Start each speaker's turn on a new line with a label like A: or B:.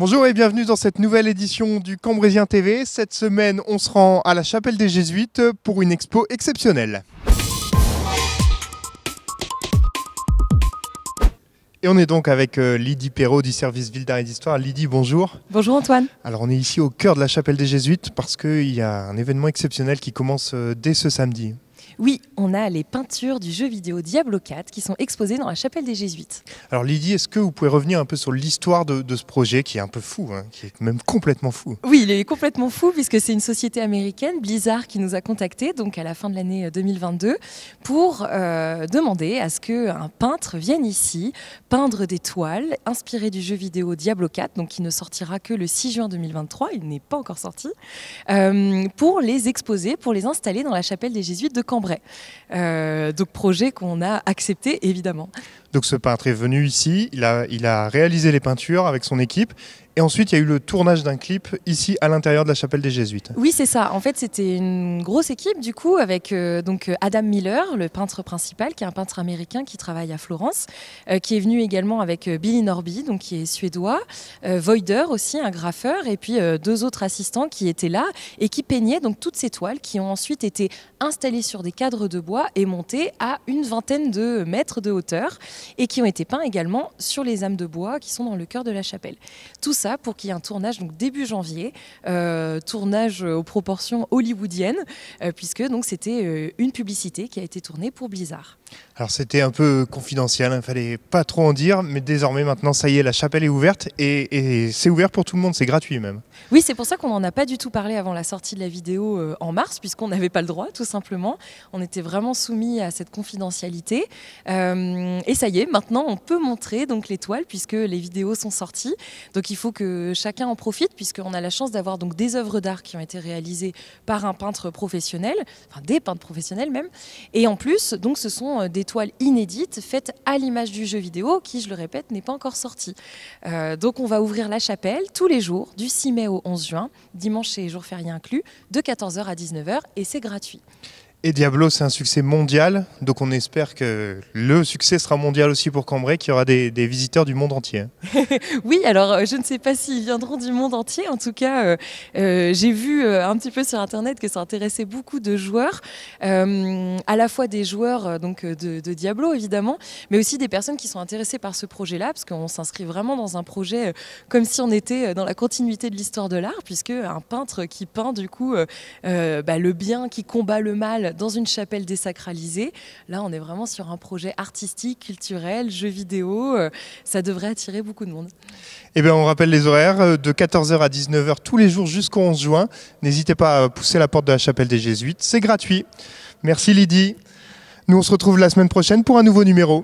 A: Bonjour et bienvenue dans cette nouvelle édition du Cambrésien TV. Cette semaine, on se rend à la chapelle des Jésuites pour une expo exceptionnelle. Et on est donc avec Lydie Perrault du service Ville d'Art et d'Histoire. Lydie, bonjour.
B: Bonjour Antoine.
A: Alors on est ici au cœur de la chapelle des Jésuites parce qu'il y a un événement exceptionnel qui commence dès ce samedi.
B: Oui, on a les peintures du jeu vidéo Diablo 4 qui sont exposées dans la chapelle des Jésuites.
A: Alors Lydie, est-ce que vous pouvez revenir un peu sur l'histoire de ce projet qui est un peu fou, qui est même complètement fou?
B: Oui, il est complètement fou puisque c'est une société américaine, Blizzard, qui nous a contactés donc à la fin de l'année 2022 pour demander à ce qu'un peintre vienne ici peindre des toiles inspirées du jeu vidéo Diablo 4, donc qui ne sortira que le 6 juin 2023, il n'est pas encore sorti, pour les exposer, pour les installer dans la chapelle des Jésuites de Cambrai. Donc projet qu'on a accepté évidemment.
A: Donc ce peintre est venu ici, il a réalisé les peintures avec son équipe et ensuite il y a eu le tournage d'un clip ici à l'intérieur de la chapelle des Jésuites.
B: Oui, c'est ça. En fait, c'était une grosse équipe du coup avec Adam Miller, le peintre principal, qui est un peintre américain qui travaille à Florence, qui est venu également avec Billy Norby, donc qui est suédois, Voider aussi, un graffeur, et puis deux autres assistants qui étaient là et qui peignaient donc toutes ces toiles qui ont ensuite été installées sur des cadres de bois et montées à une vingtaine de mètres de hauteur et qui ont été peints également sur les âmes de bois qui sont dans le cœur de la chapelle. Tout ça pour qu'il y ait un tournage donc début janvier, tournage aux proportions hollywoodiennes, puisque donc c'était une publicité qui a été tournée pour Blizzard.
A: Alors c'était un peu confidentiel, il ne fallait pas trop en dire, mais désormais maintenant ça y est, la chapelle est ouverte et c'est ouvert pour tout le monde, c'est gratuit même.
B: Oui, c'est pour ça qu'on n'en a pas du tout parlé avant la sortie de la vidéo en mars, puisqu'on n'avait pas le droit tout simplement. On était vraiment soumis à cette confidentialité. Et ça y est, maintenant on peut montrer donc les toiles puisque les vidéos sont sorties. Donc il faut que chacun en profite puisqu'on a la chance d'avoir donc des œuvres d'art qui ont été réalisées par un peintre professionnel, enfin des peintres professionnels même. Et en plus, donc ce sont des toiles inédites faites à l'image du jeu vidéo qui, je le répète, n'est pas encore sorti. Donc on va ouvrir la chapelle tous les jours du 6 mai au 11 juin, dimanche et jour férié inclus, de 14h à 19h et c'est gratuit.
A: Et Diablo, c'est un succès mondial, donc on espère que le succès sera mondial aussi pour Cambrai, qu'il y aura des visiteurs du monde entier.
B: Oui, alors je ne sais pas s'ils viendront du monde entier, en tout cas j'ai vu un petit peu sur internet que ça intéressait beaucoup de joueurs, à la fois des joueurs donc, de Diablo évidemment, mais aussi des personnes qui sont intéressées par ce projet-là, parce qu'on s'inscrit vraiment dans un projet comme si on était dans la continuité de l'histoire de l'art, puisque un peintre qui peint du coup le bien qui combat le mal dans une chapelle désacralisée. Là, on est vraiment sur un projet artistique, culturel, jeu vidéo. Ça devrait attirer beaucoup de monde.
A: Eh bien, on rappelle les horaires de 14h à 19h tous les jours jusqu'au 11 juin. N'hésitez pas à pousser la porte de la chapelle des Jésuites. C'est gratuit. Merci Lydie. Nous, on se retrouve la semaine prochaine pour un nouveau numéro.